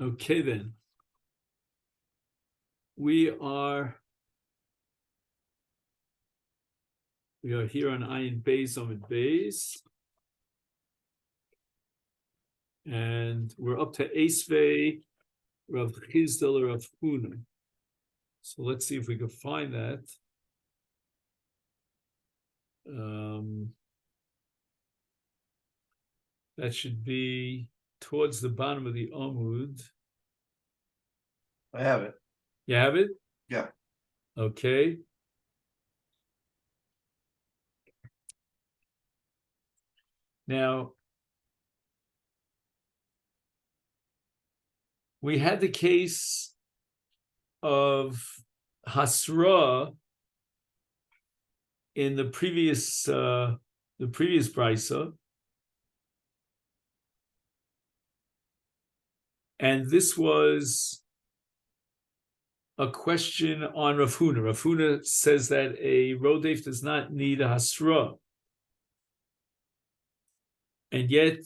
Okay, then. We are here on Ayin Beis Amid Beis, and we're up to Esvei Rav Chizdel Rav Huna. So let's see if we can find that. That should be towards the bottom of the Amud. I have it. You have it? Yeah. Okay. Now, we had the case of Hasra in the previous brisa, and this was a question on Rav Huna. Rav Huna says that a rodef does not need a hasra, and yet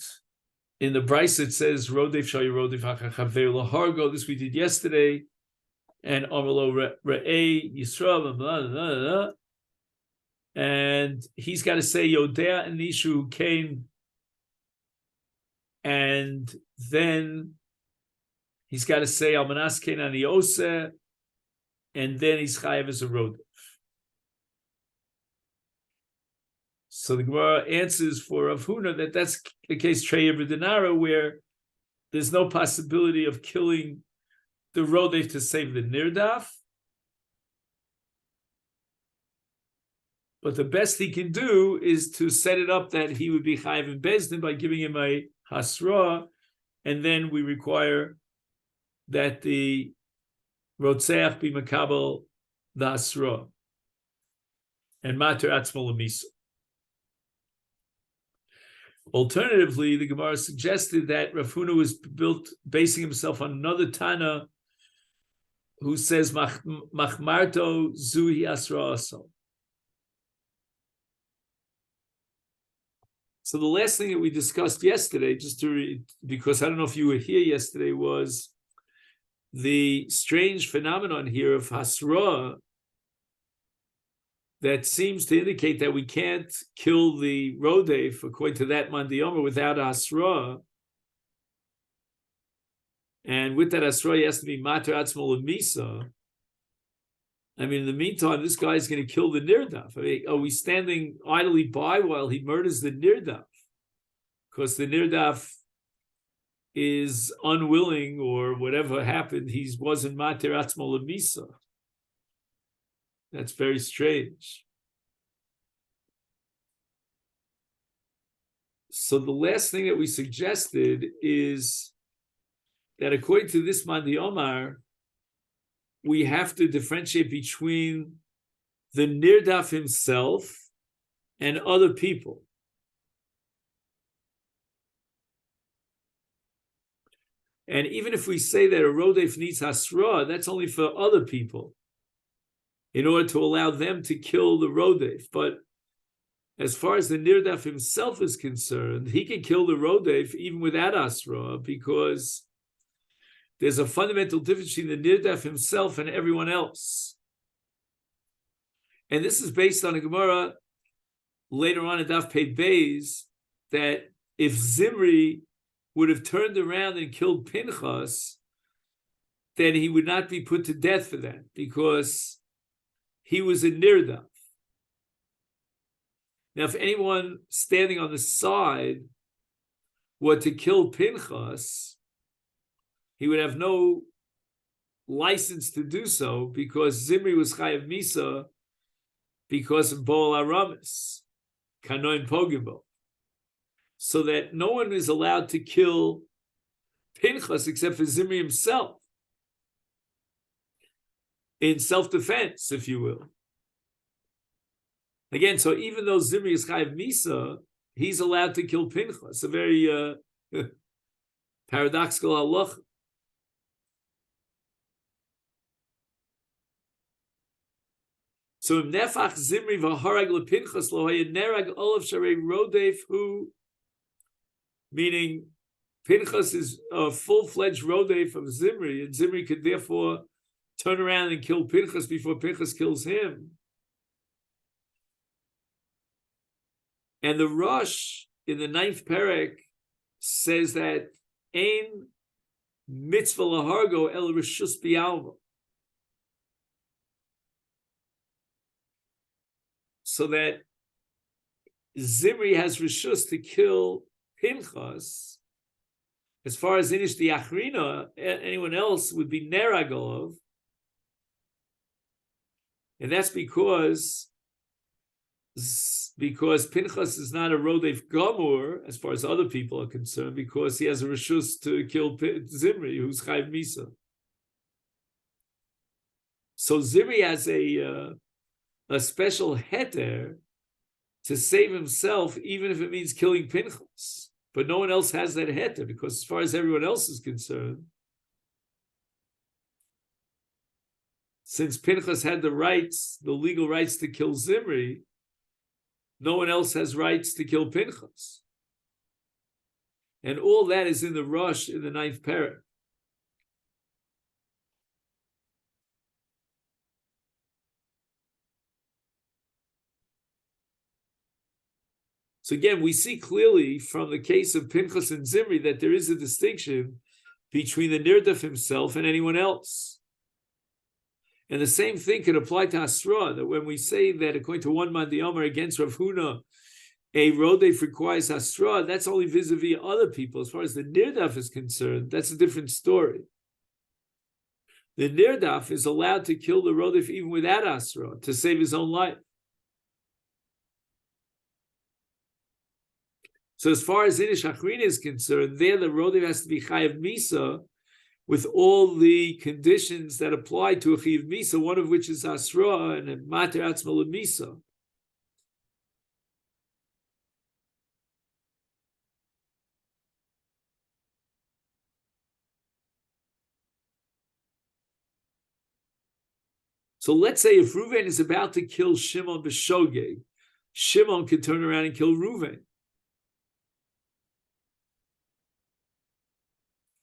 in the brisa it says rodef shayu rodef hachachaver lahargo. This we did yesterday, and Amalo Re'eh Yisrael, blah, blah, blah, blah. And he's got to say Yodea and Nishu came, and then he's got to say Almanas Ken Ani Oseh, and then he's chayav as a rodef. So the Gemara answers for Rav Huna that that's the case Trey Dinara, where there's no possibility of killing the rodef to save the nirdaf, but the best he can do is to set it up that he would be chayav in bezdin by giving him a hasra, and then we require that the Rotzeach be makabel the hasra and mater atzmo lemisa. Alternatively, the Gemara suggested that Rav Huna was basing himself on another Tana who says machmarto zuhi asra aso. So the last thing that we discussed yesterday, just to read, because I don't know if you were here yesterday, was the strange phenomenon here of hasra that seems to indicate that we can't kill the rodef, according to that mandiyoma, without a hasra. And with that hasra, he has to be mater atzmo lemisa. I mean, in the meantime, this guy is going to kill the nirdaf. I mean, are we standing idly by while he murders the nirdaf? Because the nirdaf is unwilling, or whatever happened, he wasn't mater atzmo lemisa. That's very strange. So the last thing that we suggested is that according to this Mandi Omar, we have to differentiate between the nirdaf himself and other people. And even if we say that a rodef needs hasra, that's only for other people, in order to allow them to kill the rodef. But as far as the nirdaf himself is concerned, he can kill the rodef even without asra, because there's a fundamental difference between the nirdaf himself and everyone else. And this is based on a Gemara later on in Daf Pei Beis, that if Zimri would have turned around and killed Pinchas, then he would not be put to death for that, because he was a nirdaf. Now, if anyone standing on the side were to kill Pinchas, he would have no license to do so, because Zimri was chayav misa because of Boal Aramis, Kanoin Pogimbo. So that no one is allowed to kill Pinchas except for Zimri himself, in self-defense, if you will. Again, so even though Zimri is chayav misa, he's allowed to kill Pinchas. A very paradoxical halacha. So nefach Zimri v'harag lePinchas lo haya nerag olav sharei rodef hu, meaning Pinchas is a full-fledged rodef of Zimri, and Zimri could therefore turn around and kill Pinchas before Pinchas kills him. And the Rosh in the 9th Perek says that Ein mitzvah lahargo el rishus bialma. So that Zimri has rishus to kill Pinchas. As far as Inish the Achrina, anyone else would be Neragolov. And that's because Pinchas is not a Rodef Gamur, as far as other people are concerned, because he has a reshus to kill Zimri, who's Chayv Misa. So Zimri has a special heter to save himself, even if it means killing Pinchas. But no one else has that heter, because as far as everyone else is concerned, since Pinchas had the rights, the legal rights to kill Zimri, no one else has rights to kill Pinchas. And all that is in the Rosh in the 9th Perek. So again, we see clearly from the case of Pinchas and Zimri that there is a distinction between the Nirdaf himself and anyone else. And the same thing could apply to Asra, that when we say that according to one man the Omer against Rav Huna, a Rodef requires Asra, that's only vis-a-vis other people. As far as the Nirdaf is concerned, that's a different story. The Nirdaf is allowed to kill the Rodef even without Asra, to save his own life. So as far as Inish Achrina is concerned, there the Rodef has to be Chayav Misa, with all the conditions that apply to a Chayav Misa, one of which is Asra and a Mater Atzma Misa. So let's say if Reuven is about to kill Shimon b'shogeg, Shimon can turn around and kill Reuven.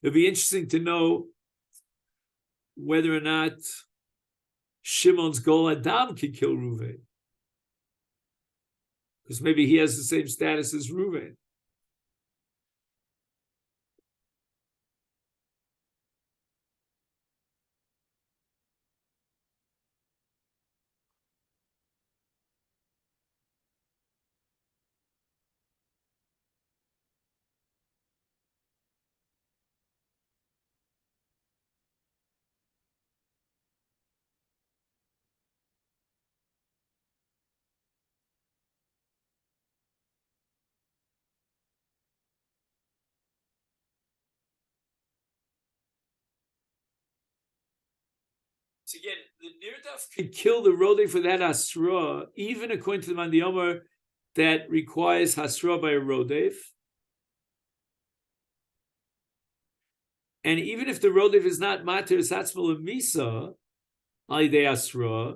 It'd be interesting to know whether or not Shimon's Gol Adam can kill Reuven, because maybe he has the same status as Reuven. So again, the Nirdaf could kill the Rodef for that Asra, even according to the Man Omer that requires Hasra by a Rodef. And even if the Rodef is not Mater Satzmal Misa, Alidei Asra,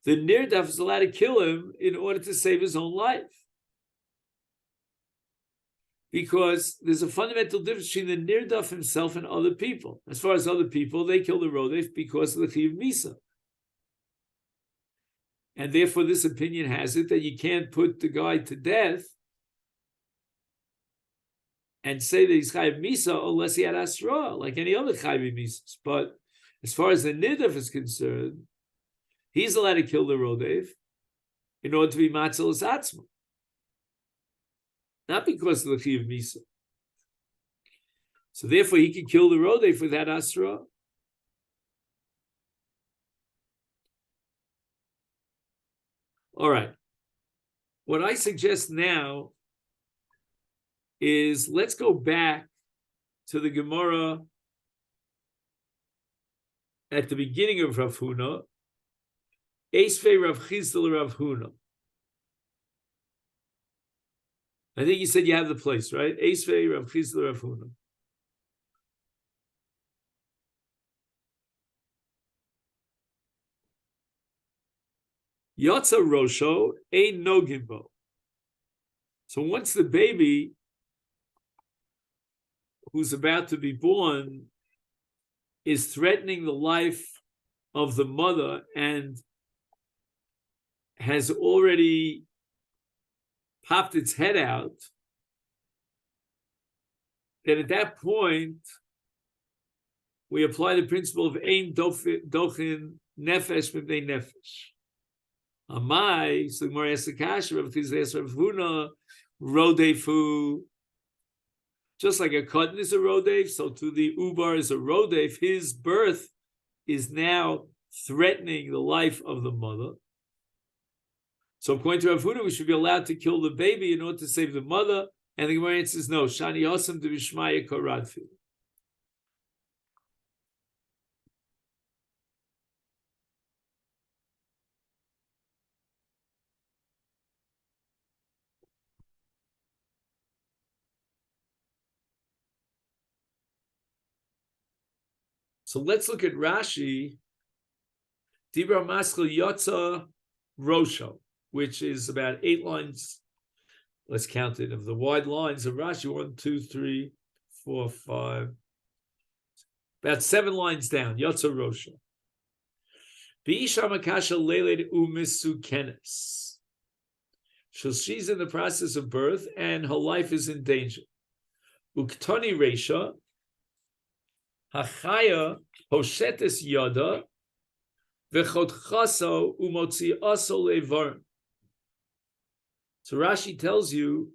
the Nirdaf is allowed to kill him in order to save his own life. Because there's a fundamental difference between the Nirdaf himself and other people. As far as other people, they kill the Rodef because of the Chiv Misa. And therefore, this opinion has it that you can't put the guy to death and say that he's Chayiv Misa unless he had Asra, like any other Chayiv Misas. But as far as the Nirdaf is concerned, he's allowed to kill the Rodef in order to be Matzalas Atzma. Not because of the Chiv Misa. So therefore, he can kill the Rodef without Asra. All right. What I suggest now is let's go back to the Gemara at the beginning of Rav Huna, Eisvei Rav Chizdel Rav Huna. I think you said you have the place, right? Eisvei Rav Chizdel Rav Huna. Yotza Rosho Ein Nogimbo. So once the baby who's about to be born is threatening the life of the mother and has already popped its head out, then at that point, we apply the principle of ein dochin nefesh b'bnei nefesh. Amai, so the Gemara asks the kasha, Rav Chizkiah asks Rav Huna, rodefu, just like a cotton is a rodef, so to the ubar is a rodef. His birth is now threatening the life of the mother. So according to Rav Huna, we should be allowed to kill the baby in order to save the mother. And the Gemara says, no, Shani Osam de Bishmaya Koradfi. So let's look at Rashi, Dibra Maskal Yotza Rosho, which is about 8 lines. Let's count it. Of the wide lines of Rashi, 1, 2, 3, 4, 5, about 7 lines down. Yotza Rosho. B'isha Makasha Leled Umisu Kenes. So she's in the process of birth and her life is in danger. Uktoni Resha. Hachaya poshetes yada v'chodchaso umotziaso levarn. So Rashi tells you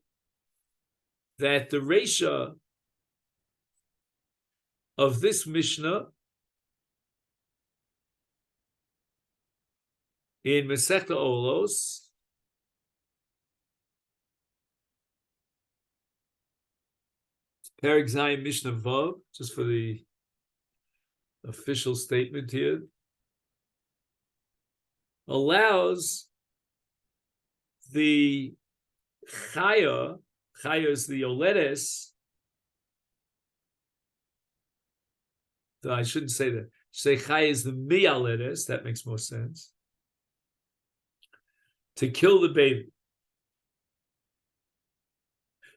that the Resha of this Mishnah in Masechet Olos Perek Zayin Mishnah Vav, just for the official statement here, allows the chaya is the oledes. So I shouldn't say that. Say chaya is the mialedes. That makes more sense. To kill the baby.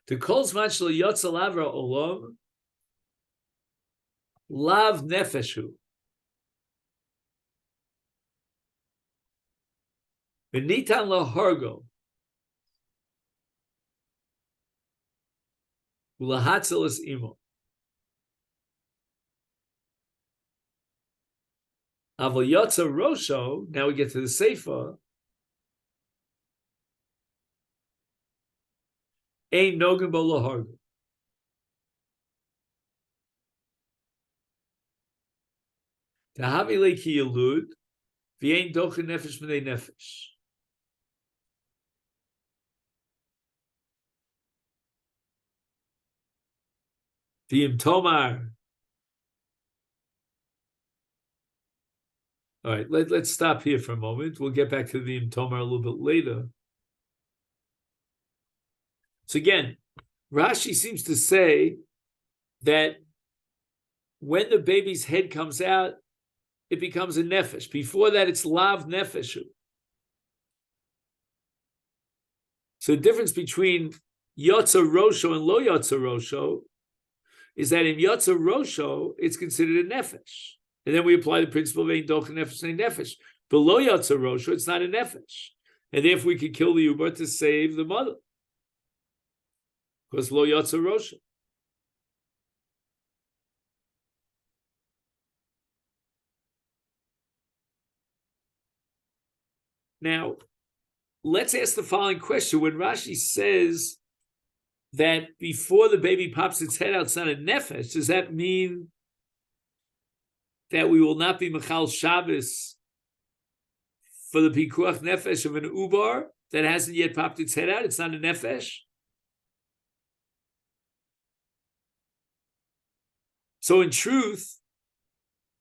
To kol zman shel yotza lavra olam lav nefeshu. V'nitan lahargo. Ulahatzelis imo. Aval yotza rosho. Now we get to the seifa. Ein nogan bo lahargo. Tahavi leiki yalud, v'ein dochen nefesh b'nei nefesh. V'im tomar. All right, let's stop here for a moment. We'll get back to the V'im tomar a little bit later. So again, Rashi seems to say that when the baby's head comes out, it becomes a nefesh. Before that, it's lav nefeshu. So the difference between yotza rosho and lo yotza rosho is that in yotza rosho, it's considered a nefesh. And then we apply the principle of ein doch nefesh and nefesh. But lo yotza rosho, it's not a nefesh. And therefore, we could kill the uber to save the mother. Because lo yotza rosho. Now, let's ask the following question. When Rashi says that before the baby pops its head out, it's not a nefesh, does that mean that we will not be mechal Shabbos for the pikuach nefesh of an ubar that hasn't yet popped its head out? It's not a nefesh? So in truth,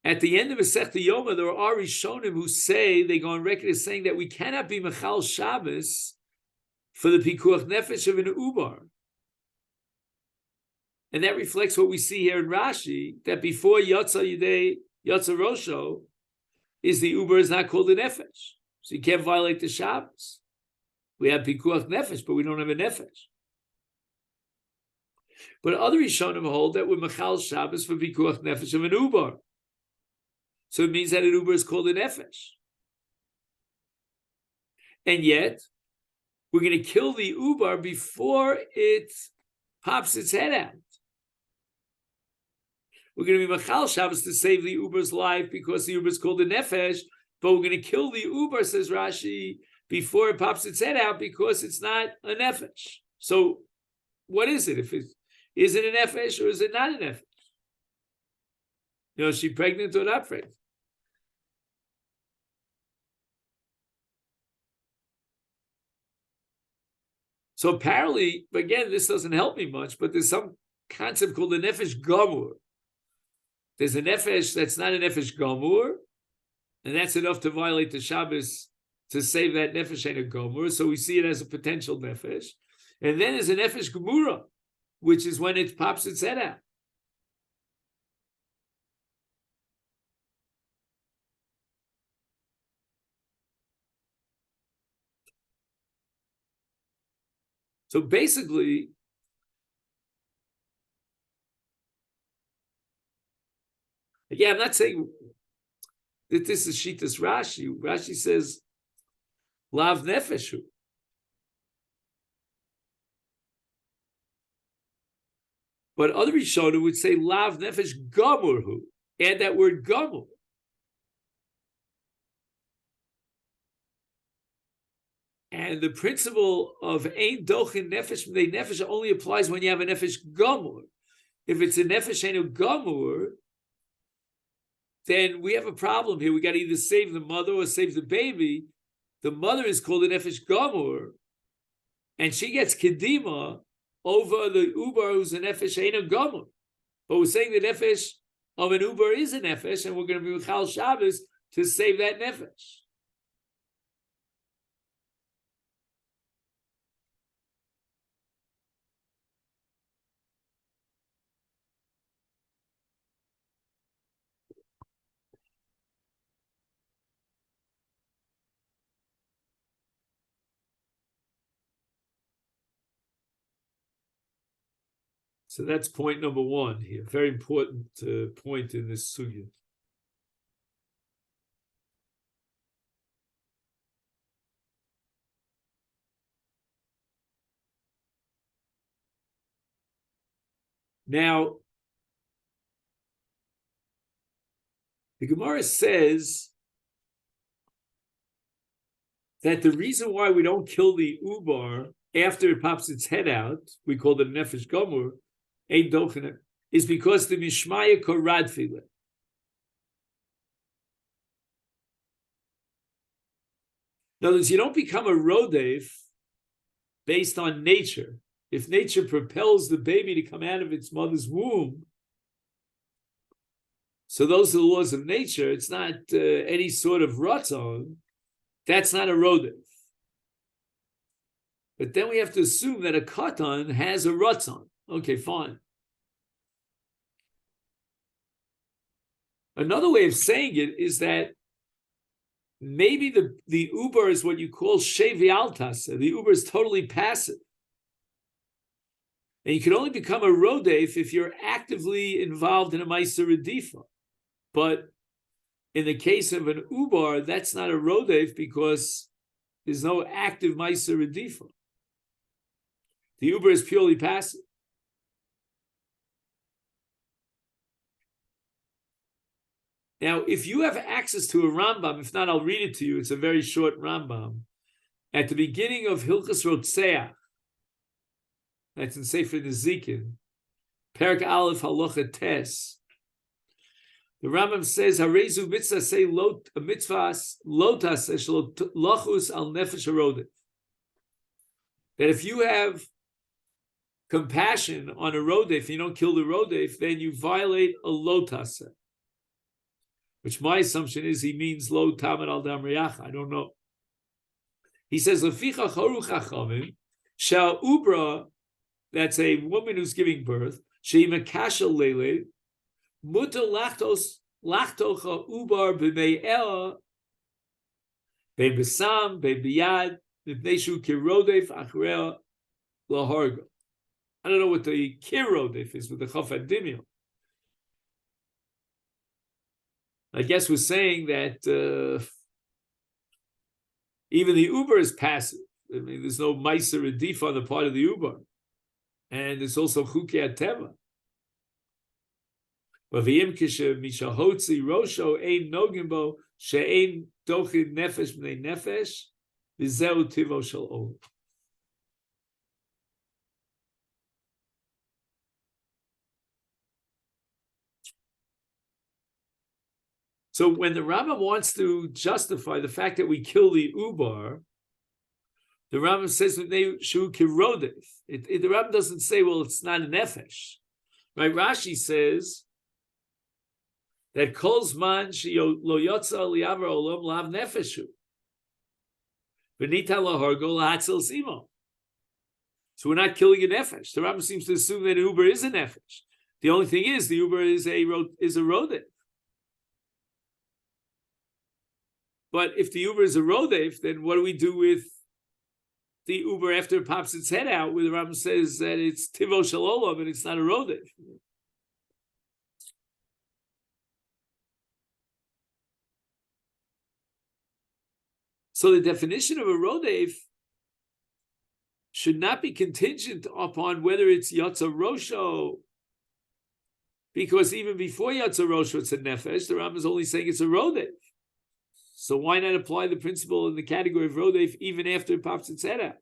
at the end of Masechet Yoma, there are Rishonim who say, they go on record as saying that we cannot be Mechal Shabbos for the Pikuach Nefesh of an Ubar. And that reflects what we see here in Rashi, that before Yotza Yidei, Yotza Rosho, is the Ubar is not called a Nefesh. So you can't violate the Shabbos. We have Pikuach Nefesh, but we don't have a Nefesh. But other Rishonim hold that we're Machal Shabbos for Pikuach Nefesh of an Ubar. So it means that an Ubar is called a Nefesh. And yet, we're going to kill the Ubar before it pops its head out. We're going to be Machal Shabbos to save the Uber's life because the Uber is called a Nefesh, but we're going to kill the Uber, says Rashi, before it pops its head out because it's not a Nefesh. So what is it? Is it a Nefesh or is it not a Nefesh? Is she pregnant or not pregnant? So apparently, again, this doesn't help me much, but there's some concept called the Nefesh Gamur. There's a Nefesh that's not a Nefesh Gamur, and that's enough to violate the Shabbos to save that Nefesh ain't a Gamur, so we see it as a potential Nefesh. And then there's a Nefesh Gemura, which is when it pops its head out. So basically, yeah, I'm not saying that this is Shitas Rashi. Rashi says, Lav Nefeshu. But other Rishonim would say Lav Nefesh Gamurhu. Add that word Gamur. And the principle of Ein Dochin Nefesh Mdei Nefesh only applies when you have a Nefesh Gamur. If it's a Nefesh Einu Gamur, then we have a problem here. We got to either save the mother or save the baby. The mother is called a Nefesh Gamur, and she gets Kedima over the Uber who's a Nefesh Einu Gamur. But we're saying the Nefesh of an Uber is a Nefesh, and we're going to be Chal Shabbos to save that Nefesh. So that's point number one here. Very important point in this sugya. Now, the Gemara says that the reason why we don't kill the Ubar after it pops its head out, we call it Nefesh Gomur, Ein Dochene, is because the Mishmaya Koradfile. In other words, you don't become a Rodef based on nature. If nature propels the baby to come out of its mother's womb, so those are the laws of nature, it's not any sort of ratzon, that's not a Rodef. But then we have to assume that a katan has a ratzon. Okay, fine. Another way of saying it is that maybe the Uber is what you call shevi altasa. The Uber is totally passive. And you can only become a rodef if you're actively involved in a ma'aser redifa. But in the case of an Uber, that's not a rodef because there's no active ma'aser redifa. The Uber is purely passive. Now, if you have access to a Rambam, if not, I'll read it to you. It's a very short Rambam. At the beginning of Hilchas Rotzeach, that's in Sefer Nezikin, Perek Aleph Halacha Tes, the Rambam says, Harezu mitzvah say mitzvahs lotas lachus al nefesh harodef. That if you have compassion on a rodef, you don't kill the rodef, then you violate a lotasa. Which my assumption is he means lo tamid al dam riyach. I don't know. He says leficha choru chachamim shal ubra. That's a woman who's giving birth. She makasha lele muta lachtocha ubar b'mei'ela bein besam bein biyad mipnei shu kirodef achrea laharga. I don't know what the kirodif is with the chaf adimyon. I guess we're saying that even the Uber is passive. I mean, there's no meiser redif on the part of the Uber, and it's also chukei teva. But v'im kishe mishahotzi rosho ein nogimbo she'ein dochin nefesh b'nei nefesh v'zeu tivo shel olam. So when the Rambam wants to justify the fact that we kill the Ubar, the Rambam says that they shu kirodif. The Rambam doesn't say, well, it's not a nefesh. Right? Rashi says that kol zman lo yotza liyavar olam lav nefeshu v'nita lahargo lahatzil simo. So we're not killing a nefesh. The Rambam seems to assume that an Uber is a nefesh. The only thing is the Uber is a rodef. But if the Uber is a rodef, then what do we do with the Uber after it pops its head out, where the Rambam says that it's tivo shel olam and it's not a rodef? So the definition of a rodef should not be contingent upon whether it's yatsa rosho, because even before yatsa rosho it's a nefesh. The Rambam is only saying it's a rodef. So why not apply the principle in the category of rodef even after it pops its head out?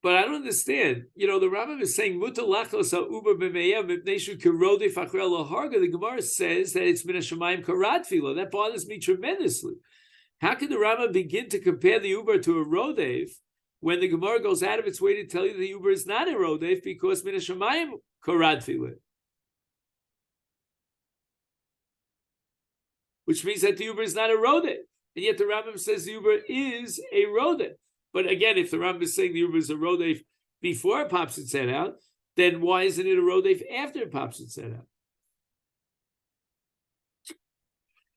But I don't understand. The Rambam is saying mutar lachos ha'uber b'meyav mipnei kirodef achar laharga. The Gemara says that it's min hashamayim karat filo. That bothers me tremendously. How can the Rambam begin to compare the Uber to a rodef when the Gemara goes out of its way to tell you the Uber is not a rodef because min hashamayim karat filo? Which means that the Uber is not a rodef, and yet the Rambam says the Uber is a rodef. But again, if the Rambam is saying the Uber is a rodef before it pops its head out, then why isn't it a rodef after it pops its head out?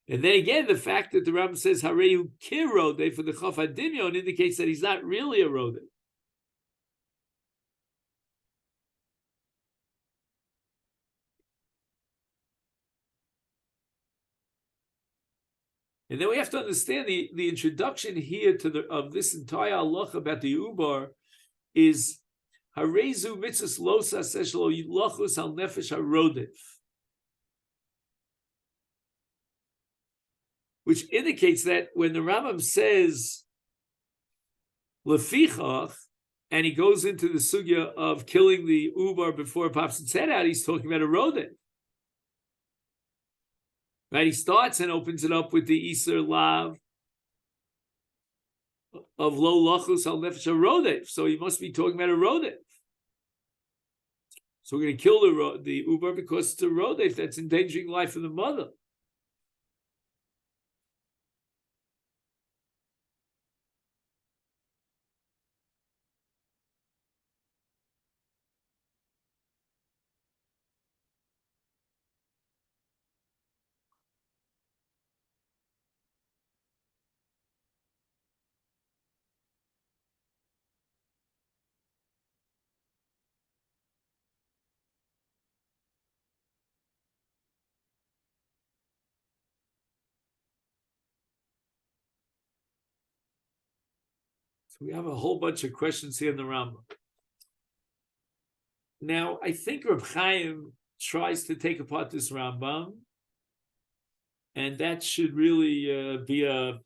And then again, the fact that the Rambam says Hareyu kir rodef for the chaf adimyon indicates that he's not really a rodef. And then we have to understand the introduction here of this entire halacha about the Ubar is Harezu mitzvahs losa seshlo lachus al nefesh harodef, which indicates that when the Rambam says lefichach, and he goes into the sugya of killing the Ubar before it pops its head out, he's talking about a rodef. Right, he starts and opens it up with the Iser Lav of Lo Lachus Al Nefesh HaRodef. So he must be talking about a Rodef. So we're going to kill the Uber because it's a Rodef that's endangering the life of the mother. So we have a whole bunch of questions here in the Rambam. Now, I think Reb Chaim tries to take apart this Rambam, and that should really be a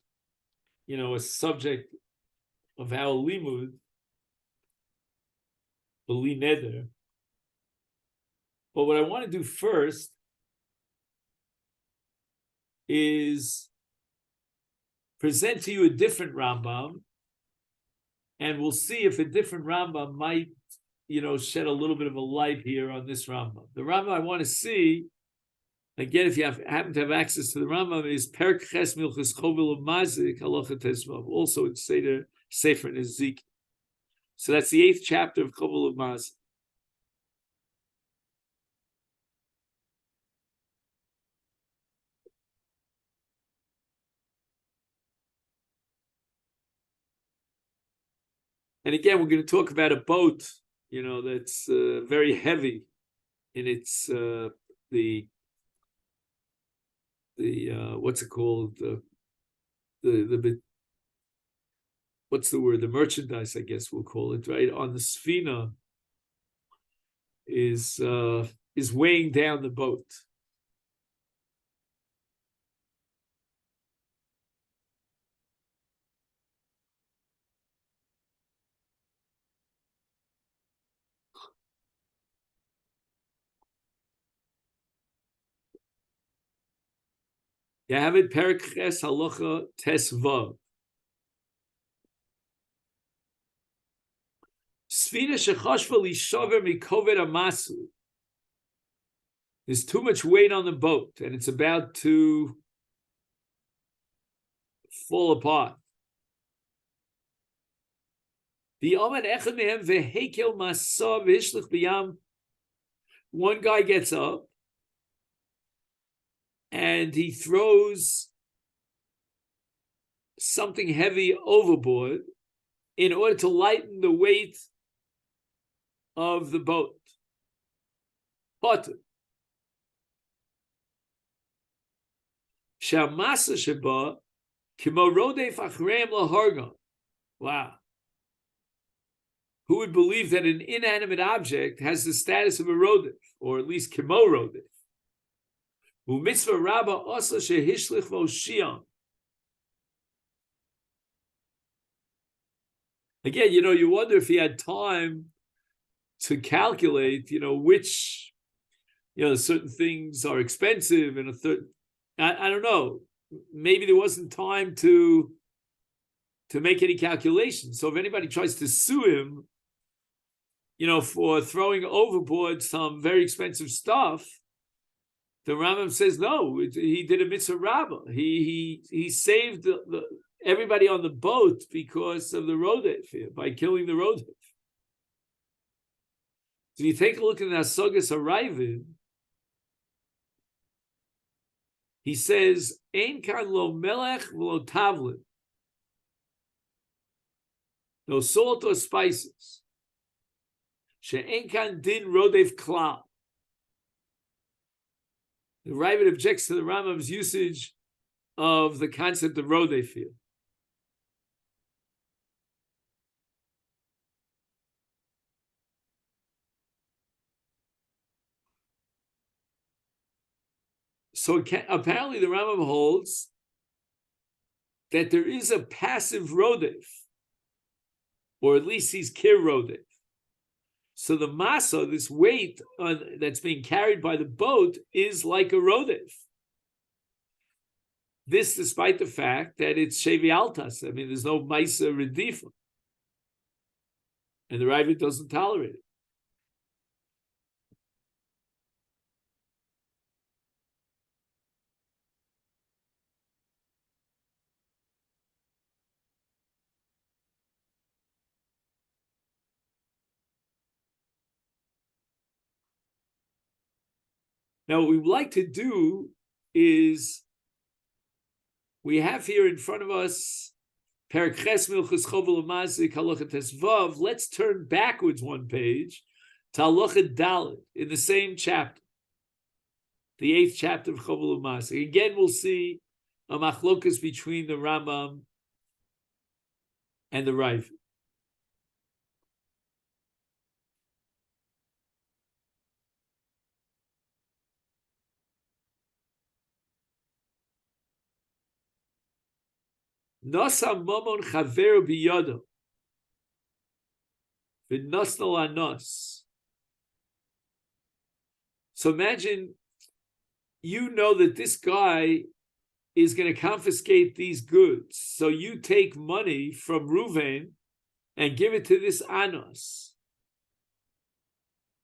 subject of our limud, b'li neder. But what I want to do first is present to you a different Rambam, and we'll see if a different Rambam might, shed a little bit of a light here on this Rambam. The Rambam I want to see, again, if you happen to have access to the Rambam, is Perk Ches Milchus Chovel Mazik Halacha Tesvav, also in Sefer Nezik. So that's the 8th chapter of Chovel Mazik. And again, we're going to talk about a boat, that's very heavy in its the what's it called, the what's the word, the merchandise, I guess we'll call it, right, on the Sfina is weighing down the boat. You have it, Perek Ches Halacha Tes Vav. Sfina shechoshva lishover mikoved amasu. There's too much weight on the boat, and it's about to fall apart. One guy gets up and he throws something heavy overboard in order to lighten the weight of the boat. But Shamasa Sheba Kimo Rodef Achreim Lahargon. Wow. Who would believe that an inanimate object has the status of a rodef, or at least Kimo Rodef? U'mitzvah Rabba Osa Shehishlich Voshiam. Again, you wonder if he had time to calculate, which, certain things are expensive, and I don't know. Maybe there wasn't time to make any calculations. So if anybody tries to sue him, for throwing overboard some very expensive stuff, the Rambam says no. He did a mitzvah rabbah. He saved everybody on the boat because of the rodef, by killing the rodef. So you take a look at the Hasagas Harayvin. He says, "Ein kan lo melech v'lo tavlin." No salt or spices. She'en kan din rodef klal. The Ravid objects to the Rambam's usage of the concept of rodef here. So apparently the Rambam holds that there is a passive rodef, or at least he's kir rodef. So the masa, this weight that's being carried by the boat, is like a rodef. This despite the fact that it's shevi altas. I mean, there's no maisa redifa. And the Ravid doesn't tolerate it. Now, what we'd like to do is, we have here in front of us Perek Ches Milchus Chovel U'Mazik Halacha Tes Vav. Let's turn backwards one page to Halacha Dalet in the same chapter, the 8th chapter of Chovel U'Mazik. Again, we'll see a machlokas between the Rambam and the Rav. Nosa momon chaver biyado v'nosnal anos. So imagine, that this guy is going to confiscate these goods. So you take money from Reuven and give it to this Anos.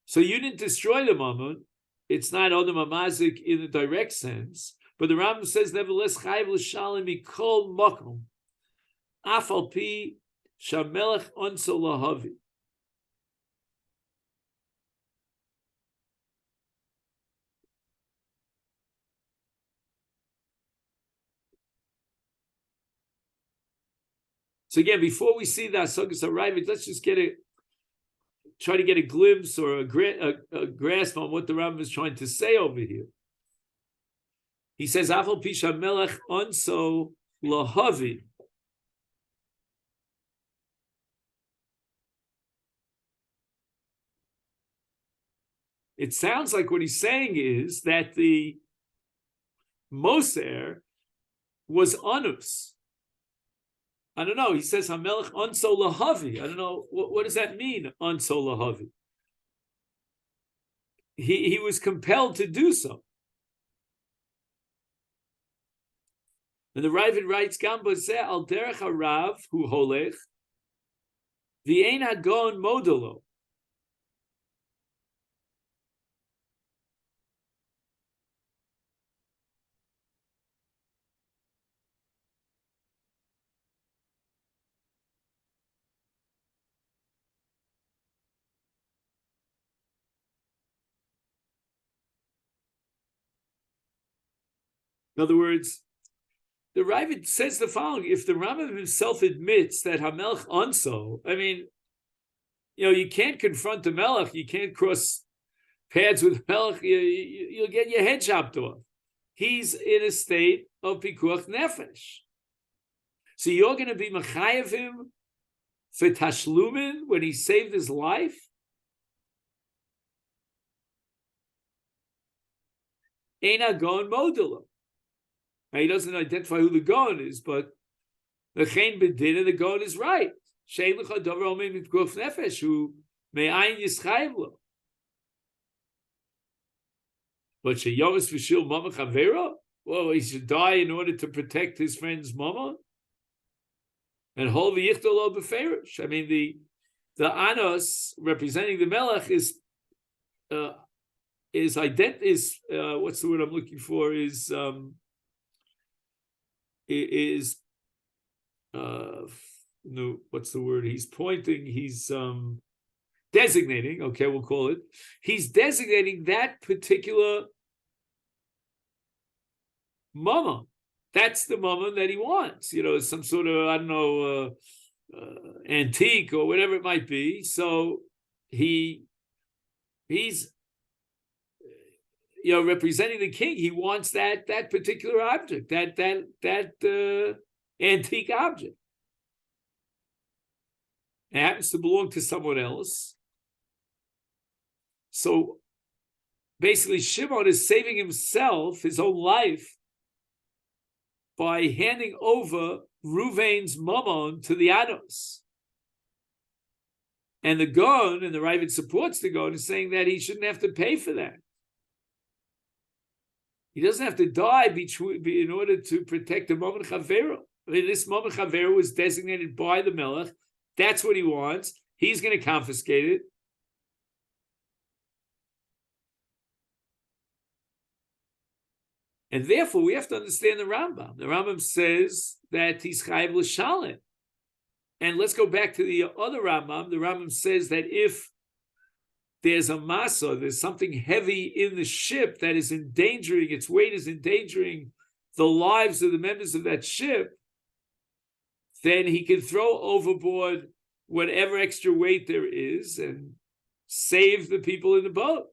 So you didn't destroy the mammon. It's not Odom Amazik in the direct sense. But the Rambam says, nevertheless, Chayiv l'shalem mikol makom, af al pi shamelech onso lahavi. So again, before we see the Asagas Arayvit, let's just try to get a glimpse or a grasp on what the Rambam is trying to say over here. He says, "Afal pisha melech onso lahavi." It sounds like what he's saying is that the Moser was anus. I don't know. He says Hamelech onso lahavi. I don't know what does that mean, onso lahavi. He was compelled to do so. And the Ravid writes, Gamba zeh al derech harav hu holech v'ein hagon modelo. In other words, the Ravid says the following: if the Rambam himself admits that Hamelch onso, I mean, you can't confront the Melech, you can't cross paths with Melech, you'll get your head chopped off. He's in a state of pikuach nefesh. So you're going to be mechayev him for tashlumin when he saved his life? Eina gon modelo. Now, he doesn't identify who the gon is, but the chen bedina, the gon is right. Shein lecha davar omein mitguf nefesh hu me'ayin yischayev lo. But sheyomis v'shil mama chavera? Well, he should die in order to protect his friend's mama. And hol v'yichtol lo b'ferish. I mean, the anos representing the melech is what's the word I'm looking for? What's the word? He's pointing. He's designating. Okay, we'll call it. He's designating that particular mama. That's the mama that he wants. Some sort of, I don't know, antique or whatever it might be. So he's representing the king. He wants that particular object, that antique object. It happens to belong to someone else. So basically, Shimon is saving himself, his own life, by handing over Ruvain's mammon to the Anos. And the Gon, and the Ravid supports the Gon, is saying that he shouldn't have to pay for that. He doesn't have to die in order to protect the Mammon Chavera. I mean, this Mammon Chavera was designated by the Melech. That's what he wants. He's going to confiscate it. And therefore, we have to understand the Rambam. The Rambam says that he's chayiv l'shalem. And let's go back to the other Rambam. The Rambam says that if there's a masa, there's something heavy in the ship that is endangering, its weight is endangering the lives of the members of that ship, then he can throw overboard whatever extra weight there is and save the people in the boat.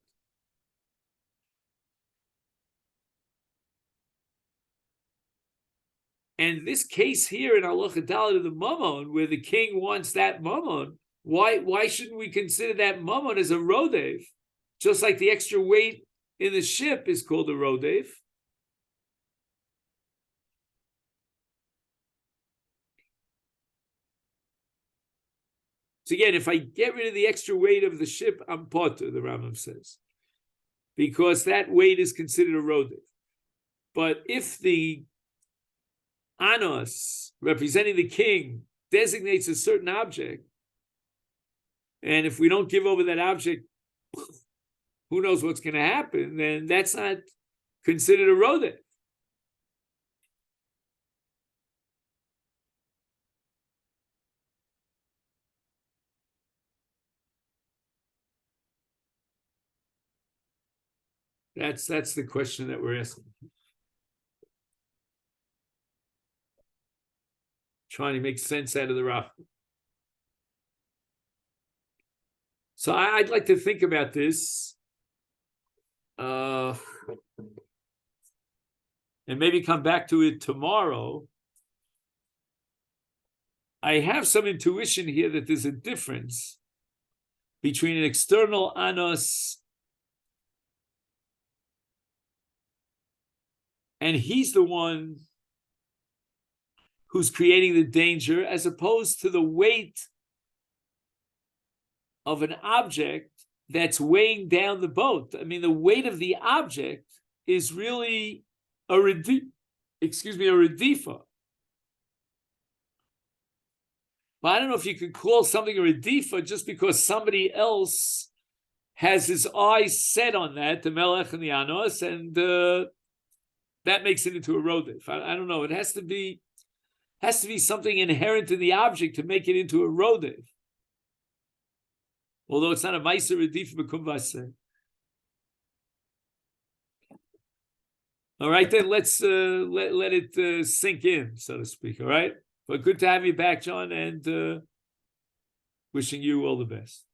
And this case here in Halacha Dalet of the Mammon, where the king wants that Mammon, why shouldn't we consider that Mammon as a rodev? Just like the extra weight in the ship is called a rodev. So again, if I get rid of the extra weight of the ship, I'm potter, the Rambam says, because that weight is considered a rodev. But if the Anos, representing the king, designates a certain object, and if we don't give over that object, who knows what's going to happen, then that's not considered a rodev. That's the question that we're asking. trying to make sense out of the Rachman. So I'd like to think about this, and maybe come back to it tomorrow. I have some intuition here that there's a difference between an external anos and he's the one who's creating the danger, as opposed to the weight of an object that's weighing down the boat. I mean, the weight of the object is really a redifa. But I don't know if you could call something a redifa just because somebody else has his eyes set on that, the melech and the anos, and that makes it into a rodef. I don't know. It has to be something inherent in the object to make it into a rodef. Although it's not a ma'aser redifa b'kum v'aseh. All right, then let's let it sink in, so to speak. All right, but good to have you back, John, and wishing you all the best.